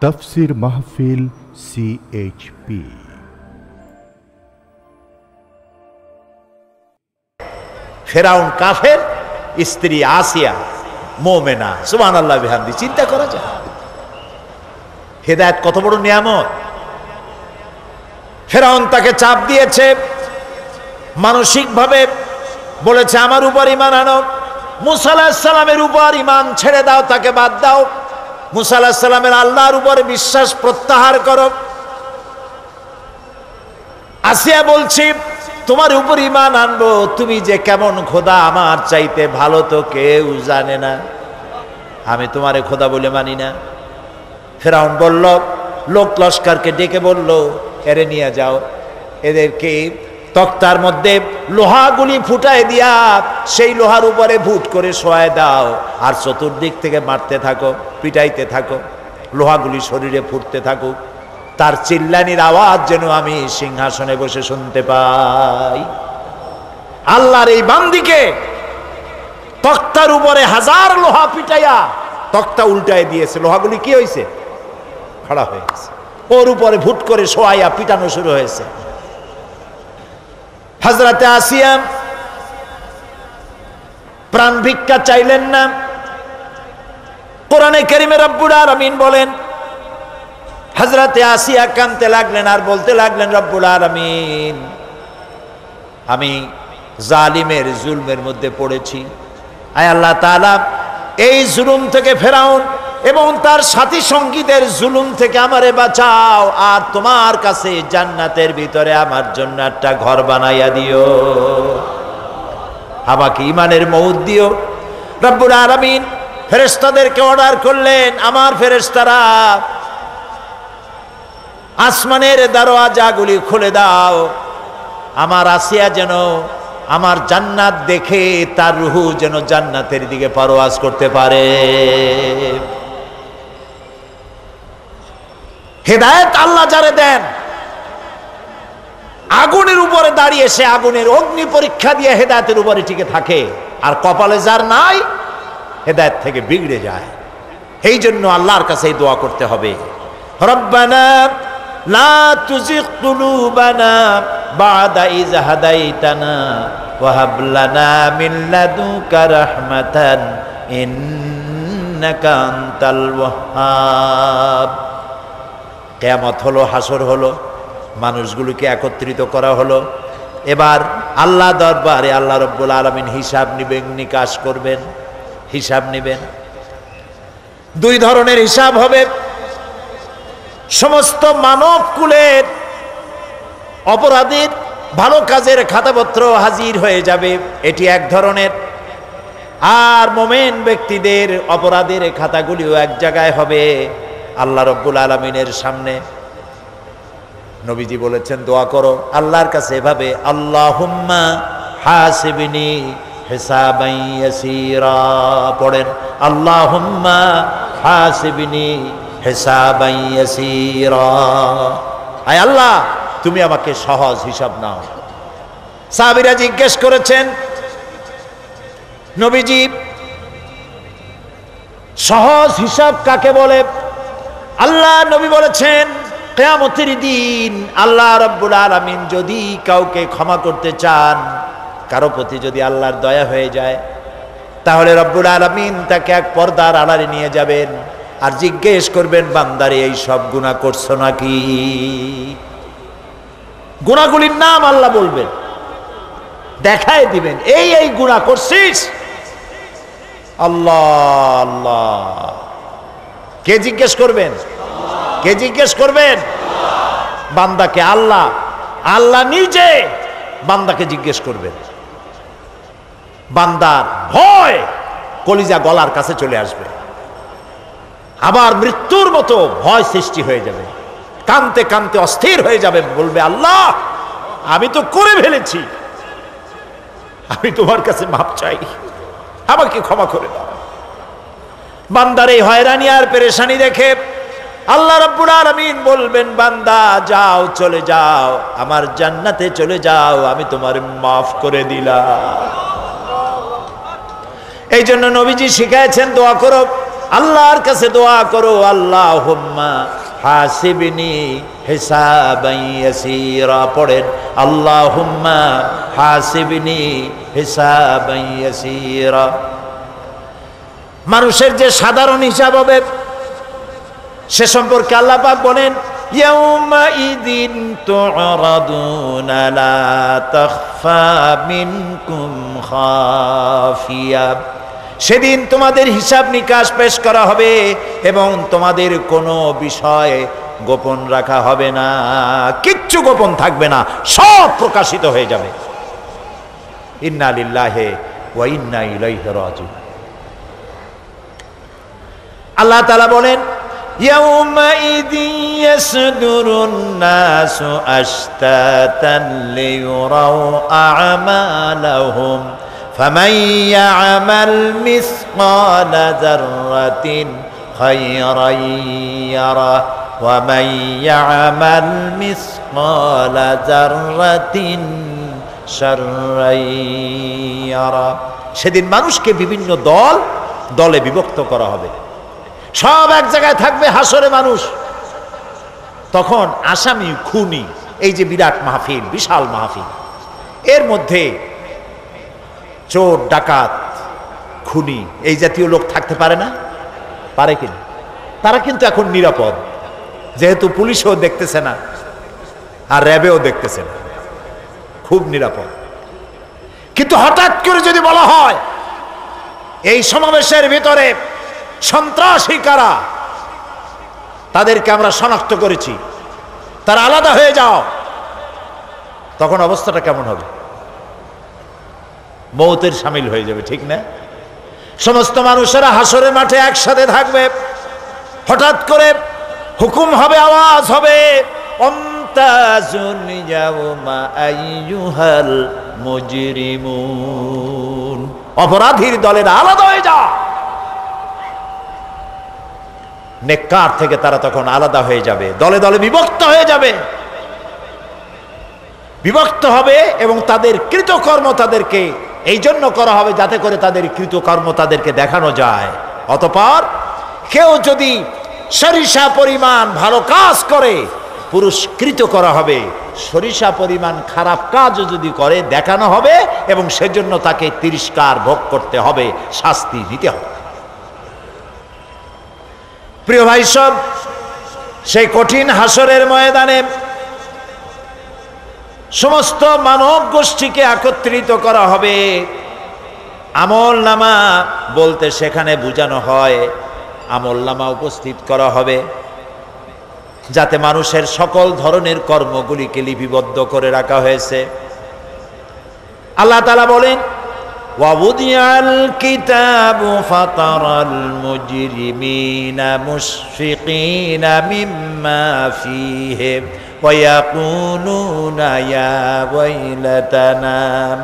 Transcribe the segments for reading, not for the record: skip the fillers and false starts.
তাফসীর মাহফিল CHP। ফেরাউন কাফের, স্ত্রী আসিয়া মুমিনা। সুবহানাল্লাহ বিহামদি। চিন্তা করা যায় হেদায়েত কত বড় নিয়ামত। ফেরাউন তাকে চাপ দিয়েছে, মানসিকভাবে বলেছে আমার উপর ঈমান আনো, মুসা আলাইহিস সালামের উপর ঈমান ছেড়ে দাও, তাকে বাদ দাও, মুসা আলাইহিস সালামের আল্লাহর উপর বিশ্বাস প্রত্যাহার করো। আসিয়া বলছি তোমার উপর ঈমান আনবো, তুমি যে কেমন খোদা আমার চাইতে ভালো তো কেউ জানে না, আমি তোমারে খোদা বলে মানি না। ফেরাউন বলল, লোক লস্করকে ডেকে বলল, এরে নিয়ে যাও, এদেরকে তক্তার মধ্যে লোহাগুলি ফুটায় দিয়া সেই লোহার উপরে ভুট করে শোয়ায় দাও, আর চতুর্দিক থেকে মারতে থাকো, পিটাইতে থাকো, লোহাগুলি শরীরে ফুটতে থাকুক, তার চিল্লানির আওয়াজ যেন আমি সিংহাসনে বসে শুনতে পাই। আল্লাহর এই বান্দিকে তক্তার উপরে হাজার লোহা পিটাইয়া তক্তা উল্টায় দিয়েছে, লোহাগুলি কি হয়েছে? খাড়া হয়ে গেছে, ওর উপরে ভুট করে শোয়াইয়া পিটানো শুরু হয়েছে। হযরতে আসিয়া প্রাণ ভিক্ষা চাইলেন না। কোরআনে কারীমে রব্বুল আলামিন বলেন, হযরতে আসিয়া কাঁদতে লাগলেন আর বলতে লাগলেন, রব্বুল আলামিন আমি জালিমের জুলমের মধ্যে পড়েছি, আয় আল্লাহ তাআলা এই জুলুম থেকে ফেরাউন এবং তার সাথী সঙ্গীদের জুলুম থেকে আমারে বাঁচাও, আর তোমার কাছে জান্নাতের ভিতরে আমার জন্য একটা ঘর বানাইয়া দিও, আমাকে ঈমানের মউত দিও। রব্বুল আলামিন ফেরেশতাদেরকে অর্ডার করলেন, আমার ফেরেশতারা আসমানের দরওয়াজাগুলি খুলে দাও, আমার আসিয়া যেন আমার জান্নাত দেখে তার রূহ যেন জান্নাতের দিকে পারওয়াজ করতে পারে। হেদায়েত আল্লাহ যারে দেন, আগুনের উপরে দাঁড়িয়ে সে আগুনের অগ্নি পরীক্ষা দিয়ে হেদায়েতের উপরে টিকে থাকে, আর কপালে যার নাই হেদায়েত থেকে বিগড়ে যায়। এই জন্য আল্লাহর কাছে এই দোয়া করতে হবে, রব্বানা লা তুজিগ কুলুবানা বাদা ইয হাদাইতানা ওয়া হাব লানা মিন লাদুনকা রাহমাতান ইন্নাকা আনতাল ওয়াহ্হাব। কিয়ামত হলো, হাসর হলো, মানুষগুলোকে একত্রিত করা হলো, এবার আল্লাহ দরবারে আল্লাহ রাব্বুল আলামিন হিসাব নিবেন, নিকাশ করবেন, হিসাব নেবেন। দুই ধরনের হিসাব হবে। সমস্ত মানব কুলের অপরাধীর ভালো কাজের খাতাপত্র হাজির হয়ে যাবে, এটি এক ধরনের। আর মুমিন ব্যক্তিদের অপরাধের খাতাগুলিও এক জায়গায় হবে আল্লাহ রাব্বুল আলামিনের সামনে। নবীজি বলেছেন দোয়া করো আল্লাহর কাছে এভাবে, আল্লাহুম্মা হাসিবনি হিসাবান ইয়াসীরা। পড়েন, আল্লাহুম্মা হাসিবনি হিসাবান ইয়াসীরা। আয় আল্লাহ তুমি আমাকে সহজ হিসাব নাও। সাহাবীরা জিজ্ঞেস করেছেন, নবীজি সহজ হিসাব কাকে বলে? আল্লাহ নবী বলেছেন, কিয়ামতের দিন আল্লাহ রাব্বুল আলামিন যদি কাউকে ক্ষমা করতে চান, কারো প্রতি যদি আল্লাহর দয়া হয়ে যায়, তাহলে রব্বুল আলামিন তাকে এক পর্দার আড়ালে নিয়ে যাবেন আর জিজ্ঞেস করবেন, বান্দারে এই সব গুনাহ করছো নাকি? গুনাহগুলির নাম আল্লাহ বলবেন, দেখায় দিবেন, এই এই গুনাহ করছিস। আল্লাহ আল্লাহ, কে জিজ্ঞেস করবেন? কে জিজ্ঞেস করবেন? বান্দাকে। আল্লাহ, আল্লাহ নিজে বান্দাকে জিজ্ঞেস করবেন। বান্দার ভয় কলিজা গলার কাছে চলে আসবে, আবার মৃত্যুর মতো ভয় সৃষ্টি হয়ে যাবে, কাঁদতে কাঁদতে অস্থির হয়ে যাবে, বলবে আল্লাহ আমি তো করে ফেলেছি, আমি তোমার কাছে মাপ চাই, আমাকে ক্ষমা করে দাও। বান্দার এই হয়রানি আর পেরেশানি দেখে আল্লাহ রাব্বুল আলামিন বলবেন, বান্দা যাও, চলে যাও, আমার জান্নাতে চলে যাও, আমি তোমার মাফ করে দিলাম। এই জন্য নবীজি শিখাইছেন, দোয়া করো আল্লাহর কাছে দোয়া করো, আল্লাহুম্মা হাসিবনি হিসাবান ইয়াসীরা। পড়েন আল্লাহুম্মা হাসিবনি হিসাবান ইয়াসীরা। মানুষের যে সাধারণ হিসাব হবে সে সম্পর্কে আল্লাহ পাক বলেন ইয়াউমাইযিন তু'রাদুনা লা তাখফা মিনকুম খাফিয়া। সেদিন তোমাদের হিসাব নিকাশ পেশ করা হবে এবং তোমাদের কোনো বিষয় গোপন রাখা হবে না, কিচ্ছু গোপন থাকবে না, সব প্রকাশিত হয়ে যাবে। ইন্না লিল্লাহি ওয়া ইন্না ইলাইহি রাজিউন। আল্লাহ তাআলা বলেন ইয়াউমাইযিন ইয়াসদুরুন নাসু আশতাতান লিয়ুরাউ আ'মালাহুম ফামান ইয়া'মাল মিসকালা যাররাতিন খায়রান ইয়ারা ওয়া মান ইয়া'মাল মিসকালা যাররাতিন শাররান ইয়ারা। সেদিন মানুষকে বিভিন্ন দলে বিভক্ত করা হবে, সব এক জায়গায় থাকবে হাসরে মানুষ। তখন আসামি খুনি, এই যে বিরাট মাহফিল, বিশাল মাহফিল, এর মধ্যে চোর ডাকাত খুনি এই জাতীয় লোক থাকতে পারে না? পারে কিনা? তারা কিন্তু এখন নিরাপদ, যেহেতু পুলিশও দেখতেছে না আর র্যাবেও দেখতেছে না, খুব নিরাপদ। কিন্তু হঠাৎ করে যদি বলা হয় এই সমাবেশের ভিতরে সন্ত্রাসী কারা, তাদেরকে আমরা শনাক্ত করেছি, তারা আলাদা হয়ে যাও, তখন অবস্থাটা কেমন হবে? মৌতের শামিল হয়ে যাবে, ঠিক না? সমস্ত মানুষেরা হাসরের মাঠে একসাথে থাকবে, হঠাৎ করে হুকুম হবে, আওয়াজ হবে অমতাজুল ইয়াউমা আইয়ুহাল মুজরিমুন। অপরাধীর দলের আলাদা হয়ে যাও। নেককার থেকে তারা তখন আলাদা হয়ে যাবে, দলে দলে বিভক্ত হয়ে যাবে, বিভক্ত হবে এবং তাদের কৃতকর্ম তাদেরকে এই জন্য করা হবে যাতে করে তাদের কৃতকর্ম তাদেরকে দেখানো যায়। অতঃপর কেউ যদি সরিষা পরিমাণ ভালো কাজ করে পুরস্কৃত করা হবে, সরিষা পরিমাণ খারাপ কাজও যদি করে দেখানো হবে এবং সেজন্য তাকে তিরস্কার ভোগ করতে হবে, শাস্তি দিতে হবে। প্রিয় ভাই সব, সেই কঠিন হাসরের ময়দানে সমস্ত মানব গোষ্ঠীকে একত্রিত করা হবে। আমল নামা বলতে সেখানে বোঝানো হয় আমল নামা উপস্থিত করা হবে যাতে মানুষের সকল ধরনের কর্মগুলিকে লিপিবদ্ধ করে রাখা হয়েছে। আল্লাহ তাআলা বলেন ওয়াউদিয়াল কিতাবু ফাতারাল মুজরিমিনা মুশফিকিনা মিম্মা ফীহি ওয়া ইয়াকুলুনা ইয়া ওয়াইলাতানা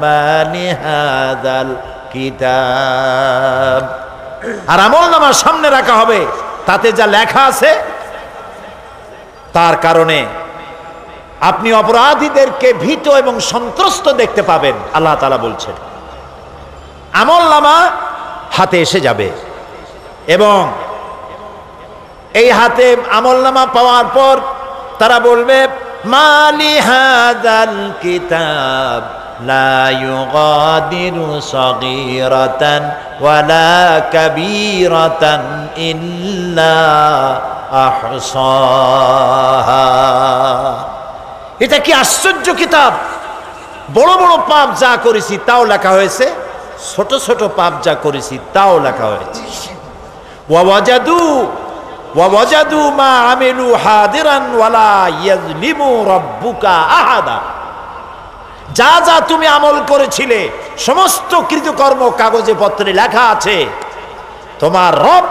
মা লিহাযাল কিতাব। আর আমলনামা সামনে রাখা হবে, তাতে যা লেখা আছে তার কারণে আপনি অপরাধীদেরকে ভীত এবং সন্ত্রস্ত দেখতে পাবেন। আল্লাহ তাআলা বলছেন আমলনামা হাতে এসে যাবে এবং এই হাতে আমলনামা পাওয়ার পর তারা বলবে মালি হাযাল কিতাব লা ইউগাদিরু সাগীরাতান ওয়ালা কাবীরাতান ইল্লা আহসাহা। এটা কি আশ্চর্য কিতাব! বড় বড় পাপ যা করেছি তাও লেখা হয়েছে, ছোট ছোট পাপ যা করেছি তাও লেখা হয়েছে। ওয়াজাদু মা আমিলু হাদিরান ওয়ালা ইয়াজলিমু রাব্বুকা আহাদা। যা যা তুমি আমল করেছিলে সমস্ত কৃতকর্ম কাগজে পত্রে লেখা আছে। তোমার রব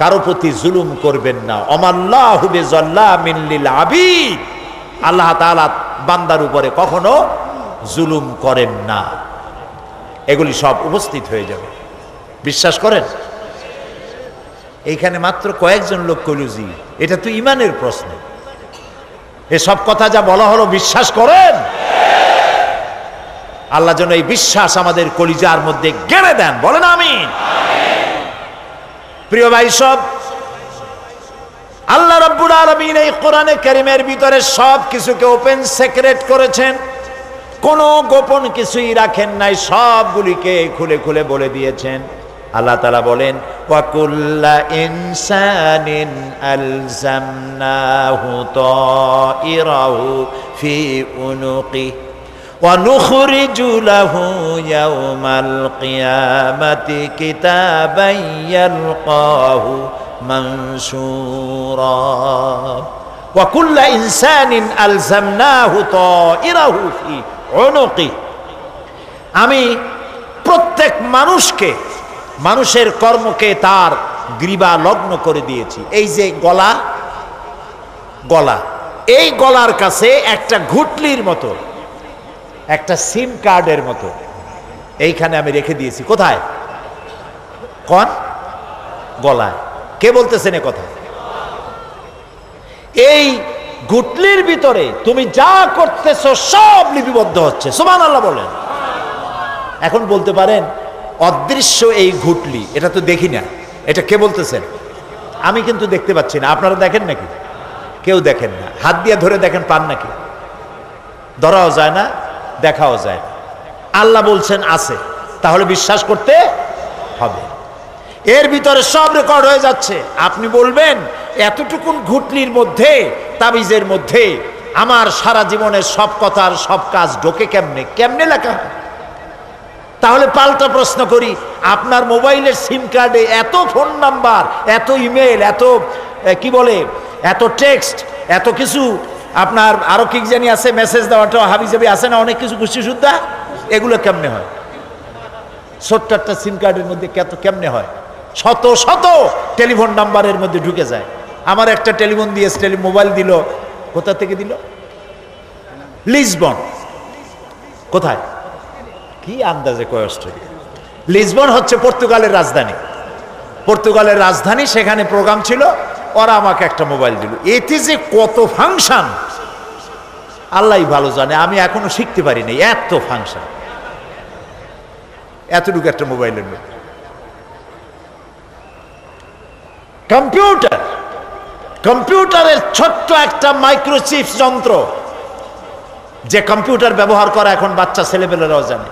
কারো প্রতি জুলুম করবেন না। অমাল্লাহু বিযাল্লামিন লিল আবিদ। আল্লাহ তাআলা বান্দার উপরে কখনো জুলুম করেন না। এগুলি সব উপস্থিত হয়ে যাবে, বিশ্বাস করেন? এইখানে মাত্র কয়েকজন লোক কইল জি, এটা তো ঈমানের প্রশ্ন। এসব কথা যা বলা হলো বিশ্বাস করেন? আল্লাহ যেন এই বিশ্বাস আমাদের কলিজার মধ্যে গেড়ে দেন, বলেন আমিন। প্রিয় ভাই সব, আল্লাহ রাব্বুল আলামিন এই কোরআনে কারীমের ভিতরে সব কিছুকে ওপেন সিক্রেট করেছেন, কোনো গোপন কিছুই রাখেন নাই, সবগুলিকে খুলে খুলে বলে দিয়েছেন। আল্লাহ তাআলা বলেন, ওয়া কুল্লা ইনসানিন আলজামনাহু তাইরাহু ফি উনুকি ওয়া নুখরিজু লাহু ইয়াওমাল কিয়ামাতি কিতাবান ইয়ালকাহু মানসুরা ওয়া কুল্লা ইনসানিন আলজামনাহু তাইরাহু ফি উনুকি। আমি প্রত্যেক মানুষকে, মানুষের কর্মকে তার গ্রীবা লগ্ন করে দিয়েছি। এই যে গলা, গলা, এই গলার কাছে একটা ঘুটলির মতো, একটা সিম কার্ডের মতো এইখানে আমি রেখে দিয়েছি। কোথায়? কোন গলায়? কে বলতেছেন এ কথা? এই ঘুটলির ভিতরে তুমি যা করতেছো সব লিপিবদ্ধ হচ্ছে। সুবহানাল্লাহ বলেন। এখন বলতে পারেন অদৃশ্য এই ঘুটলি, এটা তো দেখি না, এটা কে বলতেছেন? আমি কিন্তু দেখতে পাচ্ছি না। আপনারা দেখেন নাকি? কেউ দেখেন না। হাত দিয়ে ধরে দেখেন, পান নাকি? ধরাও যায় না, দেখাও যায় না। আল্লাহ বলছেন আছে, তাহলে বিশ্বাস করতে হবে। এর ভিতরে সব রেকর্ড হয়ে যাচ্ছে। আপনি বলবেন এতটুকুন ঘুটলির মধ্যে, তাবিজের মধ্যে আমার সারা জীবনের সব কথার সব কাজ ঢোকে কেমনে? কেমনে লেখা? তাহলে পাল্টা প্রশ্ন করি, আপনার মোবাইলের সিম কার্ডে এত ফোন নাম্বার, এত ইমেল, এত কি বলে, এত টেক্সট, এত কিছু, আপনার আরো কি জানি আছে, মেসেজ দেওয়াটা হাবিজাবি আছে না, অনেক কিছু গোষ্ঠী সুদ্ধা, এগুলো কেমনে হয়? ছোট্ট একটা সিম কার্ডের মধ্যে কেমনে হয়? শত শত টেলিফোন নাম্বারের মধ্যে ঢুকে যায়। আমার একটা টেলিফোন দিয়ে মোবাইল দিল, কোথা থেকে দিল? লিসবন। কোথায়? কি আন্দাজে কয়? অস্ট্রেলিয়া। লিসবন হচ্ছে পর্তুগালের রাজধানী। পর্তুগালের রাজধানী, সেখানে প্রোগ্রাম ছিল, ওরা আমাকে একটা মোবাইল দিল। এতে যে কত ফাংশন আল্লাহই ভালো জানে, আমি এখনো শিখতে পারিনি। এত ফাংশন, এতটুকু একটা মোবাইলের মধ্যে। কম্পিউটার, কম্পিউটারের ছোট্ট একটা মাইক্রোচিপ যন্ত্র, যে কম্পিউটার ব্যবহার করা এখন বাচ্চা ছেলেপেলেরাও জানে।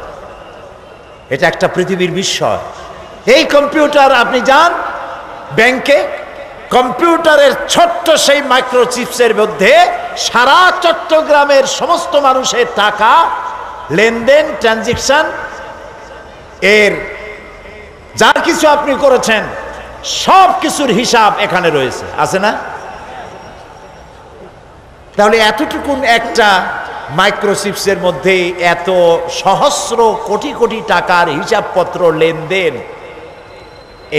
এটা একটা পৃথিবীর বিস্ময়। এই কম্পিউটার, আপনি যান ব্যাংকে, কম্পিউটারের ছোট্ট সেই মাইক্রোচিপসের মধ্যে সারা চট্টগ্রামের সমস্ত মানুষের টাকা লেনদেন, ট্রানজেকশন, এর যা কিছু আপনি করেছেন সব কিছুর হিসাব এখানে রয়েছে, আছে না? তাহলে এতটুকুন একটা মাইক্রোচিপসের মধ্যে এত সহস্র কোটি কোটি টাকার হিসাবপত্র, লেনদেন,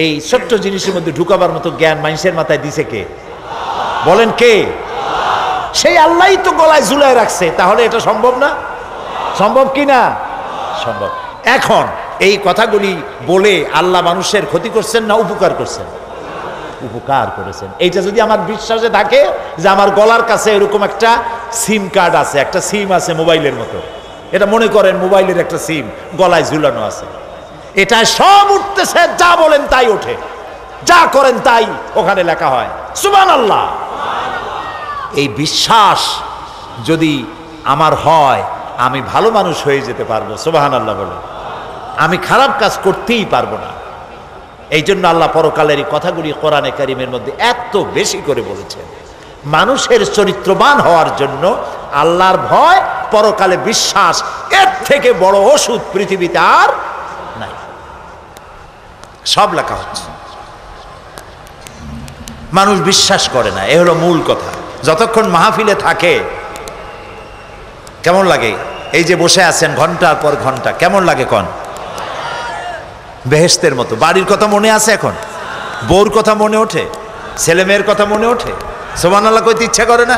এই ছোট্ট জিনিসের মধ্যে ঢুকাবার মতো জ্ঞান মানুষের মাথায় দিছে কে? বলেন কে? সেই আল্লাহই তো গলায় ঝুলায় রাখছে। তাহলে এটা সম্ভব না? সম্ভব কি না? সম্ভব। এখন এই কথাগুলি বলে আল্লাহ মানুষের ক্ষতি করছেন না উপকার করছেন? উপকার করেছেন। এইটা যদি আমার বিশ্বাসে থাকে যে আমার গলার কাছে এরকম একটা সিম কার্ড আছে, একটা সিম আছে মোবাইলের মতো, এটা মনে করেন মোবাইলের একটা সিম গলায় ঝুলানো আছে, এটা সব উঠতেছে, যা বলেন তাই ওঠে, যা করেন তাই ওখানে লেখা হয়। সুবহানাল্লাহ। এই বিশ্বাস যদি আমার হয়, আমি ভালো মানুষ হয়ে যেতে পারবো। সুবহানাল্লাহ বলে। আমি খারাপ কাজ করতেই পারবো না। এই জন্য আল্লাহ পরকালের এই কথাগুলি কোরআনে কারিমের মধ্যে এত বেশি করে বলেছেন। মানুষের চরিত্রবান হওয়ার জন্য আল্লাহর ভয়, পরকালে বিশ্বাস, এর থেকে বড় ওষুধ পৃথিবীতে আর নাই। সব লেখা হচ্ছে, মানুষ বিশ্বাস করে না, এ হলো মূল কথা। যতক্ষণ মাহফিলে থাকে কেমন লাগে? এই যে বসে আছেন ঘন্টার পর ঘন্টা, কেমন লাগে? কোন বেহেশতের মতো। বাড়ির কথা মনে আছে এখন? বউর কথা মনে ওঠে? ছেলে মেয়ের কথা মনে ওঠে? সুবহানাল্লাহ কইতে ইচ্ছা করে না?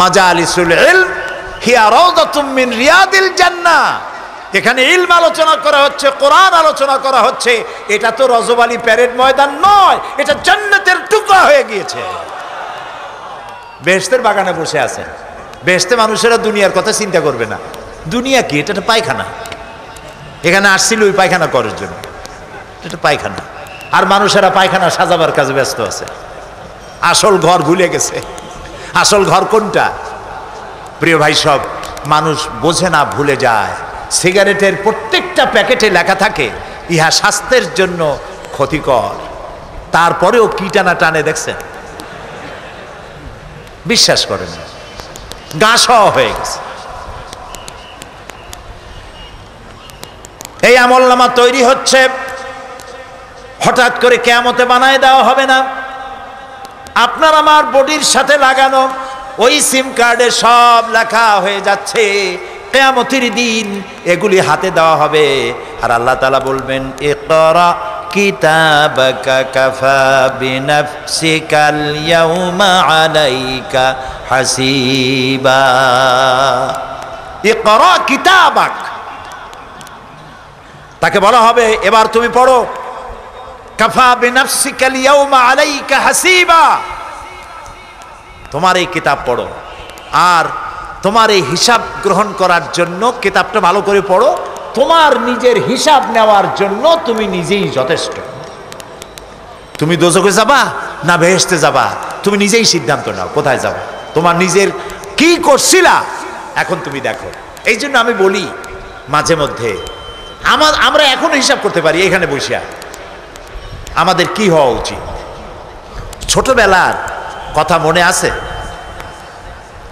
মাজালিসুল ইলম হিয়া রাউদাতুম মিন রিয়াদিল জান্নাহ। এখানে ইলম আলোচনা করা হচ্ছে, কোরআন আলোচনা করা হচ্ছে। এটা তো রজব আলী প্যারেড ময়দান নয়, এটা জান্নাতের টুকরা হয়ে গিয়েছে। বেহেশতের বাগানে বসে আছেন। বেহেশতে মানুষেরা দুনিয়ার কথা চিন্তা করবে না। দুনিয়া কি? এটা পায়খানা। এখানে আসছিল ওই পায়খানা করার জন্য, এটা পায়খানা। আর মানুষেরা পায়খানা সাজাবার কাজে ব্যস্ত আছে, আসল ঘর ভুলে গেছে। আসল ঘর কোনটা? প্রিয় ভাই, সব মানুষ বোঝে না, ভুলে যায়। সিগারেটের প্রত্যেকটা প্যাকেটে লেখা থাকে ইহা স্বাস্থ্যের জন্য ক্ষতিকর, তারপরেও কি টানা টানে দেখছেন? বিশ্বাস করেন না, গা সহ হয়ে গেছে। এই আমলনামা তৈরি হচ্ছে, হঠাৎ করে কিয়ামতে বানায় দেওয়া হবে না। আপনার আমার বডির সাথে লাগানো ওই সিম কার্ডে সব লেখা হয়ে যাচ্ছে, কিয়ামতের দিন এগুলি হাতে দেওয়া হবে। আর আল্লাহ তাআলা বলবেন, ইকরা কিতাবাকা কাফা বিনাফসিকাল ইয়াউমা আলাইকা হাসিবা। ইকরা কিতাবাক, তাকে বলা হবে এবার তুমি পড়ো। কাফা বিনাফসিকাল ইয়াউমা আলাইকা হাসিবা, তোমার এই কিতাব পড়ো, আর তোমার এই হিসাব গ্রহণ করার জন্য কিতাবটা ভালো করে পড়ো। তোমার নিজের হিসাব নেওয়ার জন্য তুমি নিজেই যথেষ্ট। তুমি দোজখে যাবা না বেহেশতে যাবা, তুমি নিজেই সিদ্ধান্ত নাও কোথায় যাবা। তোমার নিজের কি করছিলা এখন তুমি দেখো। এই জন্য আমি বলি মাঝে মধ্যে আমরা এখনো হিসাব করতে পারি এখানে বসিয়া, আমাদের কি হওয়া উচিত। ছোটবেলার কথা মনে আছে?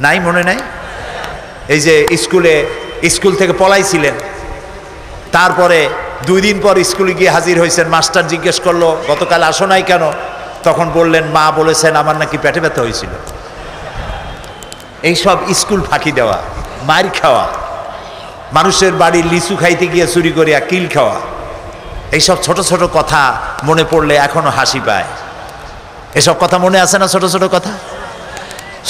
নাই, মনে নাই? এই যে স্কুল থেকে পলাইছিলেন, তারপরে 2 দিন পর স্কুলে গিয়ে হাজির হয়েছেন, মাস্টার জিজ্ঞেস করলো গতকাল আসো নাই কেন? তখন বললেন মা বলেছেন আমার নাকি পেটে ব্যথা হয়েছিল। এইসব স্কুল ফাঁকি দেওয়া, মার খাওয়া, মানুষের বাড়ির লিচু খাইতে গিয়ে চুরি করিয়া কিল খাওয়া, এইসব ছোট ছোট কথা মনে পড়লে এখনো হাসি পায়। এসব কথা মনে আছে না? ছোট ছোট কথা,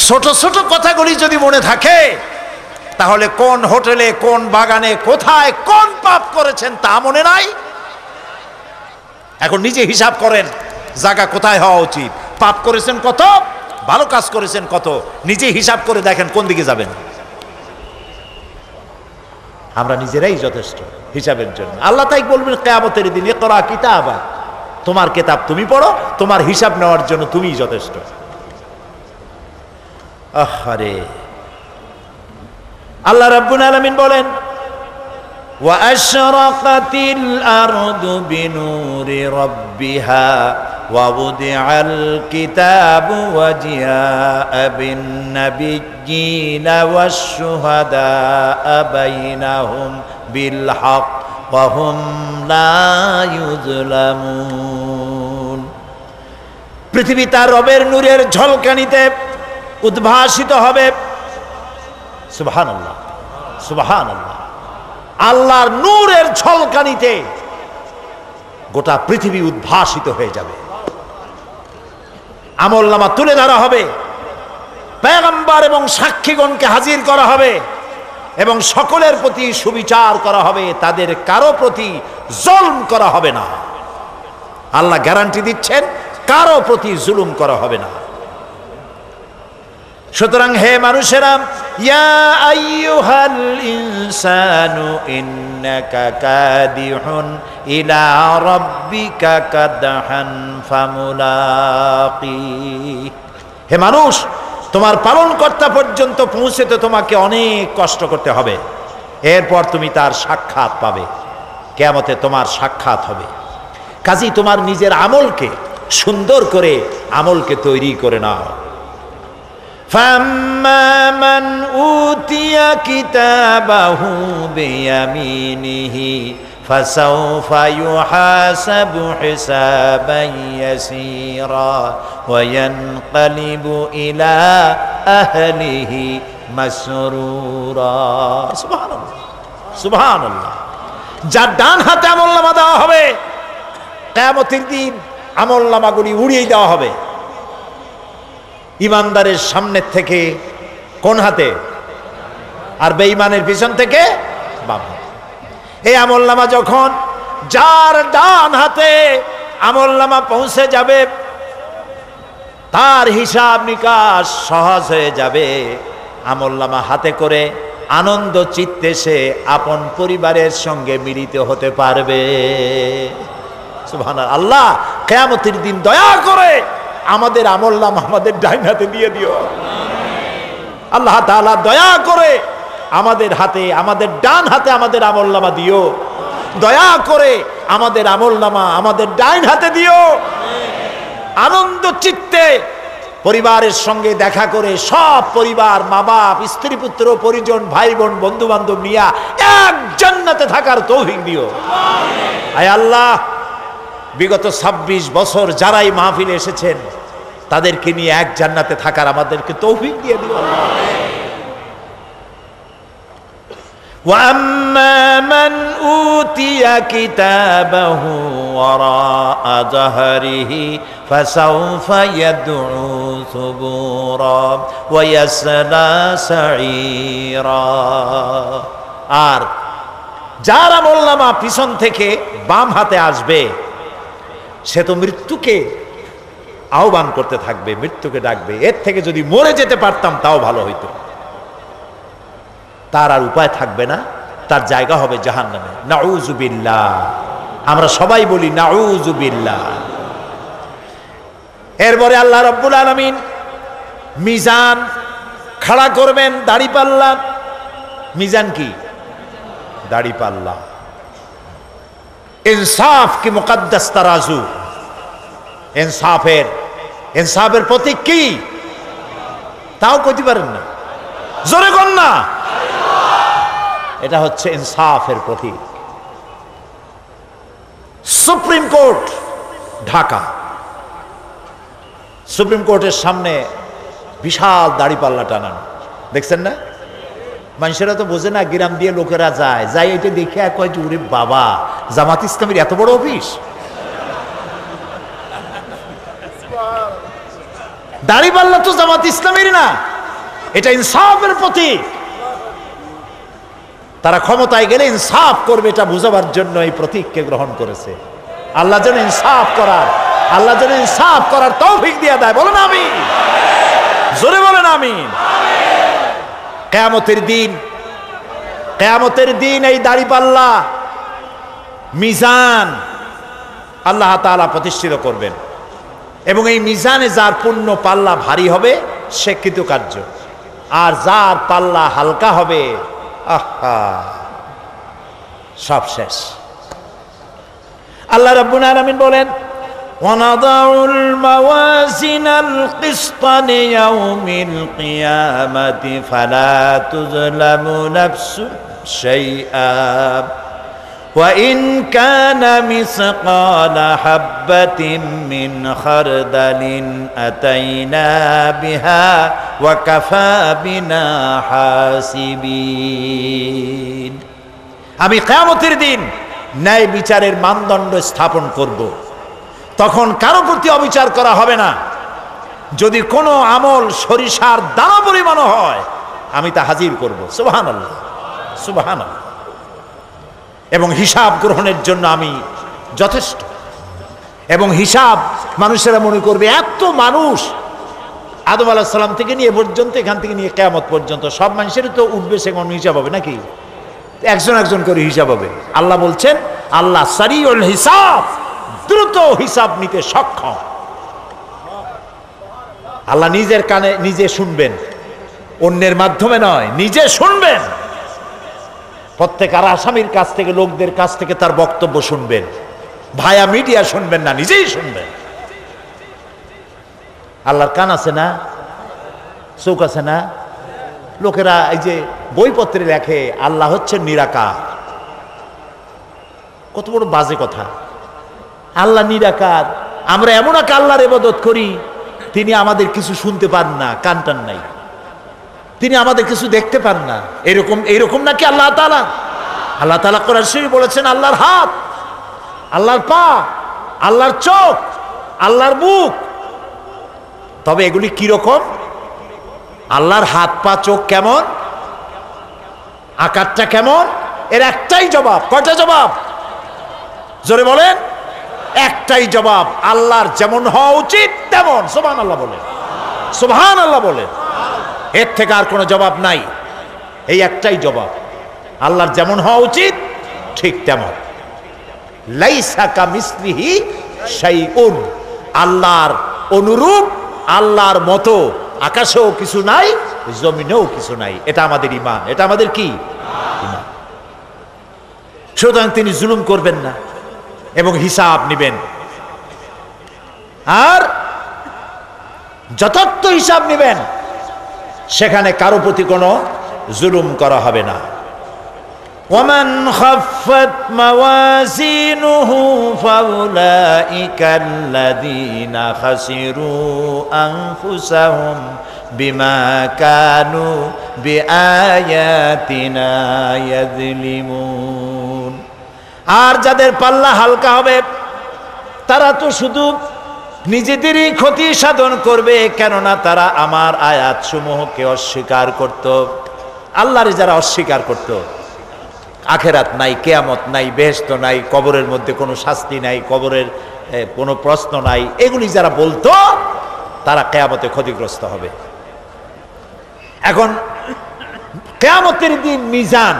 ছোট ছোট কথাগুলি যদি মনে থাকে তাহলে কোন হোটেলে, কোন বাগানে, কোথায় কোন পাপ করেছেন তা মনে নাই। এখন নিজে হিসাব করেন জায়গা কোথায় হওয়া উচিত, পাপ করেছেন কত, ভালো কাজ করেছেন কত, নিজে হিসাব করে দেখেন কোন দিকে যাবেন। আমরা নিজেরাই যথেষ্ট হিসাবের জন্য। আল্লাহ তাই বলবেন কিয়ামতের দিন, ইকরা কিতাবা, তোমার কিতাব তুমি পড়ো, তোমার হিসাব নেওয়ার জন্য তুমিই যথেষ্ট। আহারে, আল্লাহ রাব্বুল আলামিন বলেন, ওয়া আশরাকাতিল আরদু বিনুরি রাব্বিহা ওয়া বুদিআল কিতাবু ওয়া জিআআ বিন নাবিয়্যিনা ওয়াশ শুহাদাআ বাইনাহুম বিল হক ওয়া হুম লা ইউযলামুন। পৃথিবী তার রবের নূরের ঝলকানিতে উদ্ভাসিত হবে। সুবহানাল্লাহ, সুবহানাল্লাহ। আল্লাহর নূরের ঝলকানিতে গোটা পৃথিবী উদ্ভাসিত হয়ে যাবে। আমলনামা তুলে ধরা হবে, পয়গম্বর এবং সাক্ষীগণকে হাজির করা হবে এবং সকলের প্রতি সুবিচার করা হবে, তাদের কারো প্রতি জুলুম করা হবে না। আল্লাহ গ্যারান্টি দিচ্ছেন কারো প্রতি জুলুম করা হবে না। সুতরাং হে মানুষেরা, ইয়া আইয়ুহাল ইনসানু ইন্নাকা কাদিহুন ইলা রাব্বিকা কাদহান ফামুলাকি। হে মানুষ, তোমার পালনকর্তা পর্যন্ত পৌঁছতে তোমাকে অনেক কষ্ট করতে হবে, এরপর তুমি তার সাক্ষাৎ পাবে। কিয়ামতে তোমার সাক্ষাৎ হবে। কাজেই তোমার নিজের আমলকে সুন্দর করে আমলকে তৈরি করে নাও। فَأَمَّا مَنْ أُوتِيَ كِتَابَهُ بِيَمِينِهِ فَسَوْفَ يُحَاسَبُ حِسَابًا يَسِيرًا وَيَنْقَلِبُ إِلَى أَهْلِهِ مسرورا। সুবহানাল্লাহ, সুবহানাল্লাহ। যার ডান হাতে আমলনামা দেওয়া হবে, কিয়ামতের দিন আমলনামাগুলি উড়িয়ে দেওয়া হবে। ইমানদারের সামনের থেকে কোন হাতে, আর বেঈমানের পিছন থেকে বাম হাতে। এই আমলনামা যখন যার ডান হাতে আমলনামা পৌঁছে যাবে, তার হিসাব নিকাশ সহজ হয়ে যাবে। আমলনামা হাতে করে আনন্দ চিত্তে সে আপন পরিবারের সঙ্গে মিলিত হতে পারবে। সুবহানাল্লাহ। আল্লাহ কিয়ামতের দিন দয়া করে আমাদের আমলনামা আমাদের ডাইন হাতে দিয়ে দিও। আল্লাহ তাআলা দয়া করে আমাদের হাতে, আমাদের ডান হাতে আমাদের আমলনামা দিও। দয়া করে আমাদের আমলনামা আমাদের ডাইন হাতে দিও। আনন্দ চিত্তে পরিবারের সঙ্গে দেখা করে সব পরিবার, মা বাপ, স্ত্রী পুত্র পরিজন, ভাই বোন, বন্ধু বান্ধব নিয়ে এক জান্নাতে থাকার তৌফিক দিও। আয় আল্লাহ, বিগত 26 বছর যারাই মাহফিলে এসেছেন তাদেরকে নিয়ে এক জান্নাতে থাকার আমাদেরকে তৌফিক দিয়ে দিও। وَأَمَّا مَنْ أُوتِيَ كِتَابَهُ وَرَاءَ ظَهْرِهِ فَسَوْفَ يَدْعُو ثُبُورًا وَيَصْلَى سَعِيرًا। আর যার আমলনামা পিছন থেকে বাম হাতে আসবে সে তো মৃত্যুকে আহ্বান করতে থাকবে, মৃত্যুকে ডাকবে। এর থেকে যদি মরে যেতে পারতাম তাও ভালো হইতো। তার আর উপায় থাকবে না, তার জায়গা হবে জাহান্নামে। নাউযুবিল্লাহ। আমরা সবাই বলি নাউযুবিল্লাহ। এরপরে আল্লাহ রাব্বুল আলামিন মিজান খাড়া করবেন, দাড়িপাল্লা। মিজান কি? দাড়িপাল্লা। ইনসাফ কি মুকদ্দাস তারাজু। ইনসাফের প্রতীক কি? তাও কইতে পারেন না, জোরে কোন না। এটা হচ্ছে ইনসাফের প্রতীক। সুপ্রিম কোর্ট ঢাকা, সুপ্রিম কোর্টের সামনে বিশাল দাড়িপাল্লা টানানো, দেখছেন না? মানুষেরা তো বোঝে না, গ্রাম দিয়ে লোকেরা যায়, যাই এটা দেখে কয় যে ওরে বাবা, জামাত ইসলামের এত বড় অফিস। দাড়িপাল্লা তো জামাত ইসলামের না, এটা ইনসাফের প্রতীক। তারা ক্ষমতায় গেলে ইনসাফ করবে এটা বুঝাবার জন্য এই প্রতীককে গ্রহণ করেছে। আল্লাহ যেন ইনসাফ করার তৌফিক দিয়ে দেয়। বলেন আমিন, জোরে বলেন আমিন। কিয়ামতের দিন এই দাড়িপাল্লা মিজান আল্লাহ তাআলা প্রতিষ্ঠিত করবেন এবং এই মিজানে যার পুণ্য পাল্লা ভারী হবে সে কৃতকার্য, আর যার পাল্লা হালকা হবে আহা সব শেষ। আল্লাহ রাব্বুল আলামিন বলেন, وَنَضَعُ الْمَوَازِينَ الْقِسْطَ لِيَوْمِ الْقِيَامَةِ فَلَا تُظْلَمُ نَفْسٌ شَيْئًا وَإِنْ كَانَ مِثْقَالَ حَبَّةٍ مِّنْ خَرْدَلٍ أَتَيْنَا بِهَا وَكَفَى بِنَا حَاسِبِينَ। আমি কিয়ামতের দিন ন্যায় বিচারের মানদণ্ড স্থাপন করব। তখন কারো প্রতি অবিচার করা হবে না। যদি কোনো আমল সরিষার দানা পরিমাণ হয় আমি তা হাজির করব। সুবহানাল্লাহ, সুবহানাল্লাহ। এবং হিসাব গ্রহণের জন্য আমি যথেষ্ট। এবং হিসাব মানুষেরা মনে করবে এত মানুষ, আদম আলাইহিস সালাম থেকে নিয়ে পর্যন্ত, এখান থেকে নিয়ে কিয়ামত পর্যন্ত সব মানুষেরই তো উঠবে সেখানে হিসাব হবে নাকি? একজন একজন করে হিসাব হবে। আল্লাহ বলছেন, আল্লাহ সারিউল হিসাব, দ্রুত হিসাব নিতে সক্ষম। আল্লাহ নিজের কানে নিজে শুনবেন, অন্যের মাধ্যমে নয়, নিজে শুনবেন। প্রত্যেক আর আসামির কাছ থেকে, লোকদের কাছ থেকে তার বক্তব্য শুনবেন। ভায়া মিডিয়া শুনবেন না, নিজেই শুনবেন। আল্লাহর কান আছে না, চোখ আছে না? লোকেরা এই যে বইপত্রে লেখে আল্লাহ হচ্ছেন নিরাকার, কত বড় বাজে কথা। আল্লাহ নিরাকার, আমরা এমন এক আল্লাহর ইবাদত করি তিনি আমাদের কিছু শুনতে পান না, কান টান নাই, তিনি আমাদের কিছু দেখতে পান না। এরকম নাকি আল্লাহ তাআলা? আল্লাহ তাআলা কোরআন শরীফে বলেছেন আল্লাহর হাত, আল্লাহর পা, আল্লাহর চোখ, আল্লাহর মুখ। তবে এগুলি কি রকম? আল্লাহর হাত, পা, চোখ কেমন, আকারটা কেমন? এর একটাই জবাব। কয়টা জবাব? জোরে বলেন। একটাই জবাব, আল্লাহর যেমন হওয়া উচিত তেমন। সুবহানাল্লাহ বলেন, সুবহানাল্লাহ বলেন। এর থেকে আর কোনো জবাব নাই, এই একটাই জবাব, আল্লাহর যেমন হওয়া উচিত ঠিক তেমন। লাইসা কামিসলিহি শাইউন, আল্লাহর অনুরূপ, আল্লাহর মতো আকাশেও কিছু নাই, জমিনেও কিছু নাই। এটা আমাদের ঈমান, এটা আমাদের কি ঈমান। সুতরাং তিনি জুলুম করবেন না এবং হিসাব নেবেন, আর যথার্থ হিসাব নেবেন, সেখানে কারো প্রতি কোনো জুলুম করা হবে না। ومن خفت موازينه فأولئك الذين خسروا أنفسهم بما كانوا بآياتنا يظلمون। আর যাদের পাল্লা হালকা হবে তারা তো শুধু নিজেদেরই ক্ষতি সাধন করবে, কেননা তারা আমার আয়াত সমূহকে অস্বীকার করত। আল্লাহরে যারা অস্বীকার করত, আখেরাত নাই, কিয়ামত নাই, বেহেশত নাই, কবরের মধ্যে কোনো শাস্তি নাই, কবরের কোনো প্রশ্ন নাই, এগুলি যারা বলতো তারা কিয়ামতে ক্ষতিগ্রস্ত হবে। এখন কিয়ামতের দিন মিজান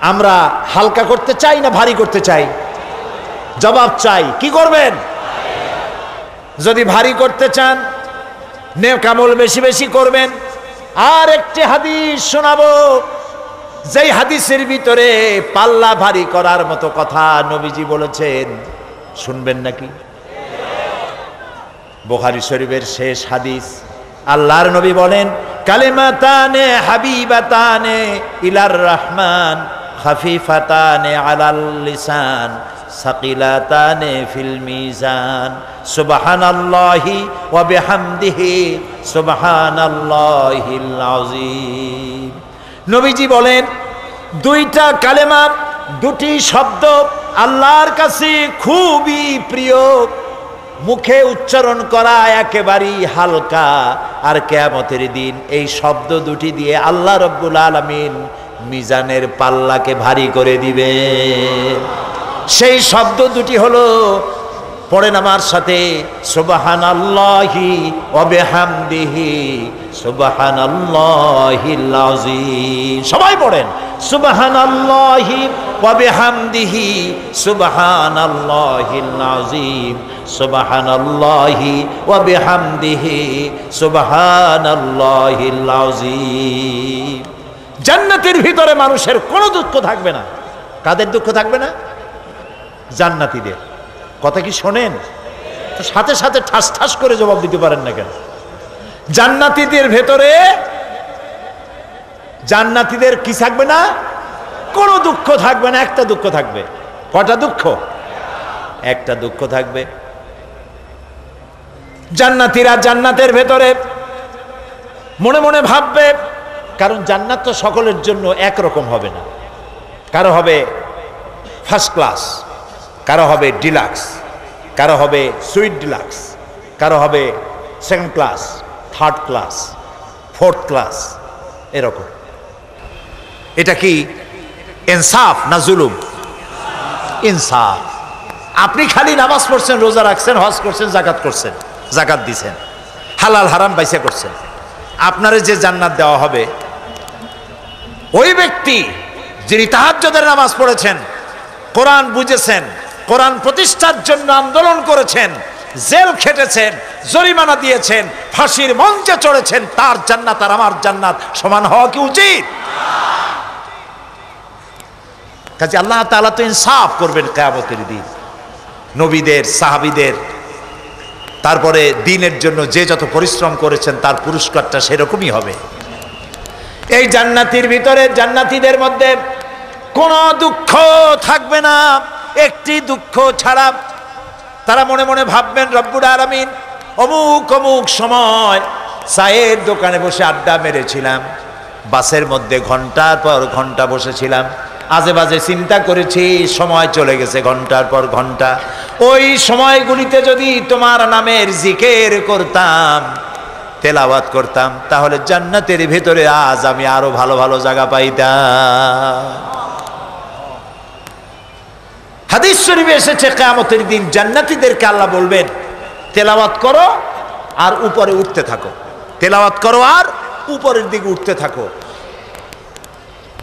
আমরা হালকা করতে চাই না ভারী করতে চাই? জবাব চাই। কি করবেন? যদি ভারী করতে চান নেক আমল বেশি বেশি করবেন। আর একটি হাদিস শোনাবো, যেই হাদিসের ভিতরে পাল্লা ভারী করার মতো কথা নবীজি বলেছেন, শুনবেন নাকি? বুখারী শরীফের শেষ হাদিস। আল্লাহর নবী বলেন, কালিমাতানে হাবিবাতানে ইলার রহমান খাফিফাতানে আলাল লিসান সাকিলাতানে ফিল মিজান সুবহানাল্লাহি ওয়া বিহামদিহি সুবহানাল্লাহিল আযীম। নবীজি বলেন, দুইটা কালেমা, দুটি শব্দ আল্লাহর কাছে খুবই প্রিয়, মুখে উচ্চারণ করা একেবারেই হালকা, আর কিয়ামতের দিন এই শব্দ দুটি দিয়ে আল্লাহ রাব্বুল আলামিন মিজানের পাল্লাকে ভারী করে দিবে। সেই শব্দ দুটি হলো, পড়েন আমার সাথে, সুবহানাল্লাহি ওয়া বিহামদিহি সুবহানাল্লাহিল আযীম। সবাই পড়েন, সুবহানাল্লাহি ওয়া বিহামদিহি সুবহানাল্লাহিল আযীম সুবহানাল্লাহি ওয়া বিহামদিহি সুবহানাল্লাহিল আযীম। জান্নাতের ভিতরে মানুষের কোনো দুঃখ থাকবে না। কাদের দুঃখ থাকবে না? জান্নাতীদের। কথা কি শোনেন? তো সাথে সাথে ঠাস ঠাস করে জবাব দিতে পারেন না কেন? জান্নাতীদের ভেতরে, জান্নাতীদের কি থাকবে না? কোনো দুঃখ থাকবে না। একটা দুঃখ থাকবে। কটা দুঃখ? একটা দুঃখ থাকবে। জান্নাতীরা জান্নাতের ভেতরে মনে মনে ভাববে, কারণ জান্নাত তো সকলের জন্য একরকম হবে না। কারো হবে ফার্স্ট ক্লাস, কারো হবে ডিলাক্স, কারো হবে সুইট ডিলাক্স, কারো হবে second class, third class, fourth class, এরকম। এটা কি ইনসাফ না জুলুম? ইনসাফ। আপনি খালি নামাজ পড়ছেন, রোজা রাখছেন, হজ করছেন, জাকাত করছেন, জাকাত দিছেন, হালাল হারাম বাইসা করছেন, আপনারে যে জান্নাত দেওয়া হবে, ওই ব্যক্তি যিনি তাহাজ্জুদের নামাজ পড়েছেন, কোরআন বুঝেছেন, কোরআন প্রতিষ্ঠার জন্য আন্দোলন করেছেন, জেল খেটেছেন, জরিমানা দিয়েছেন, ফাঁসির মঞ্চে চড়েছেন, তার জান্নাত আর আমার জান্নাত সমান হওয়া কি উচিত? কাজে আল্লাহ তাআলা তো ইনসাফ করবেন কিয়ামতের দিন। নবীদের, সাহাবীদের, তারপরে দ্বীনের জন্য যে যত পরিশ্রম করেছেন তার পুরস্কারটা সেরকমই হবে। এই জান্নাতের ভিতরে, জান্নাতীদের মধ্যে কোনো দুঃখ থাকবে না, একটি দুঃখ ছাড়া। তারা মনে মনে ভাববেন, রব্বুল আলামিন অমুক অমুক সময় চায়ের দোকানে বসে আড্ডা মেরেছিলাম, বাসের মধ্যে ঘন্টার পর ঘন্টা বসেছিলাম, আজে বাজে চিন্তা করেছি, সময় চলে গেছে ঘন্টার পর ঘন্টা। ওই সময়গুলিতে যদি তোমার নামের জিকির করতাম, তেলাওয়াত করতাম, তাহলে জান্নাতের ভিতরে আজ আমি আরো ভালো ভালো জায়গা পাইতাম। হাদিস শরীফে এসেছে, কিয়ামতের দিন জান্নাতীদেরকে আল্লাহ বলবেন, তেলাওয়াত করো আর উপরে উঠতে থাকো, তেলাওয়াত করো আর উপরের দিকে উঠতে থাকো,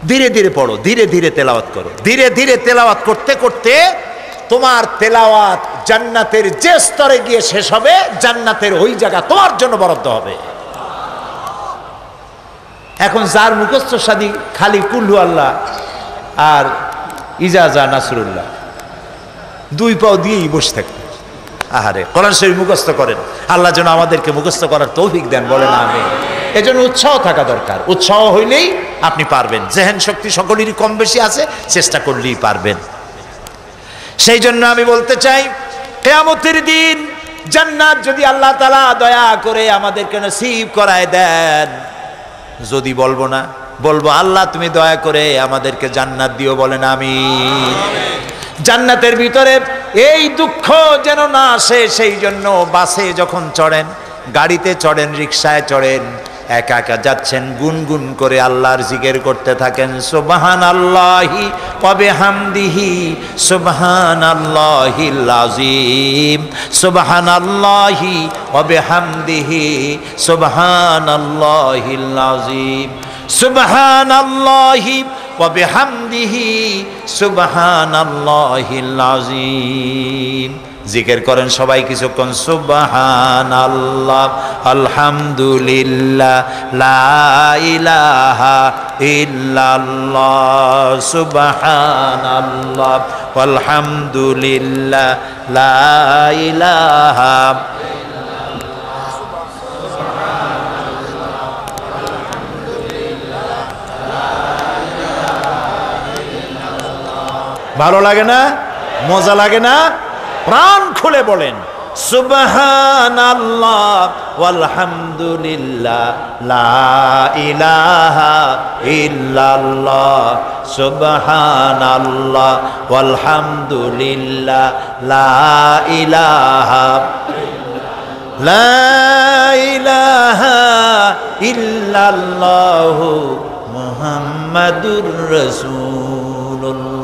ধীরে ধীরে পড়ো, ধীরে ধীরে তেলাওয়াত করো। ধীরে ধীরে তেলাওয়াত করতে করতে তোমার তেলাওয়াত জান্নাতের যে স্তরে গিয়ে শেষ হবে, জান্নাতের ওই জায়গা তোমার জন্য বরাদ্দ হবে। এখন যার মুখস্থ সাদি খালি কুল্লু আল্লাহ আর ইজাজা নাসরুল্লাহ, দুই পাও দিয়েই বসে থাকবে। আহারে, কোরআন শরীফ মুখস্থ করেন, আল্লাহ যেন আমাদেরকে মুখস্থ করার তৌফিক দেন, বলেন আমিন। এজন্য উৎসাহ থাকা দরকার, উৎসাহ হইলেই আপনি পারবেন। জেহেন শক্তি সকলেরই কম বেশি আছে, চেষ্টা করলেই পারবেন। সেই জন্য আমি বলতে চাই, কিয়ামতের দিন জান্নাত যদি আল্লাহ তাআলা দয়া করে আমাদেরকে নসিব করায় দেন, যদি বলবো না, বলবো আল্লাহ তুমি দয়া করে আমাদেরকে জান্নাত দিও, বলেন আমিন। জান্নাতের ভিতরে এই দুঃখ যেন না আসে, সেই জন্য বাসে যখন চড়েন, গাড়িতে চড়েন, রিকশায় চড়েন, একা একা যাচ্ছেন, গুনগুন করে আল্লাহর জিকির করতে থাকেন। সুবহানাল্লাহি ওয়া বিহামদিহি সুবহানাল্লাহিল আযীম, সুবহানাল্লাহি ওয়া বিহামদিহি সুবহানাল্লাহিল আযীম, সুবহানাল্লাহি ওয়া বিহামদিহি সুবহানাল্লাহিল আযীম। জিকির করেন সবাই কিছুক্ষণ, সুবহানাল্লাহ, আলহামদুলিল্লাহ, লা ইলাহা ইল্লাল্লাহ, সুবহানাল্লাহ, আলহামদুলিল্লাহ, লা ইলাহা। ভালো লাগে না? মজা লাগে না? প্রাণ খুলে বলেন সুবহানাল্লাহ ওয়ালহামদুলিল্লাহ, লা ইলাহা ইল্লাল্লাহ, সুবহানাল্লাহ ওয়ালহামদুলিল্লাহ, লা ইলাহা, লা ইলাহা ইল্লাল্লাহু মুহাম্মাদুর রাসূলুল্লাহ।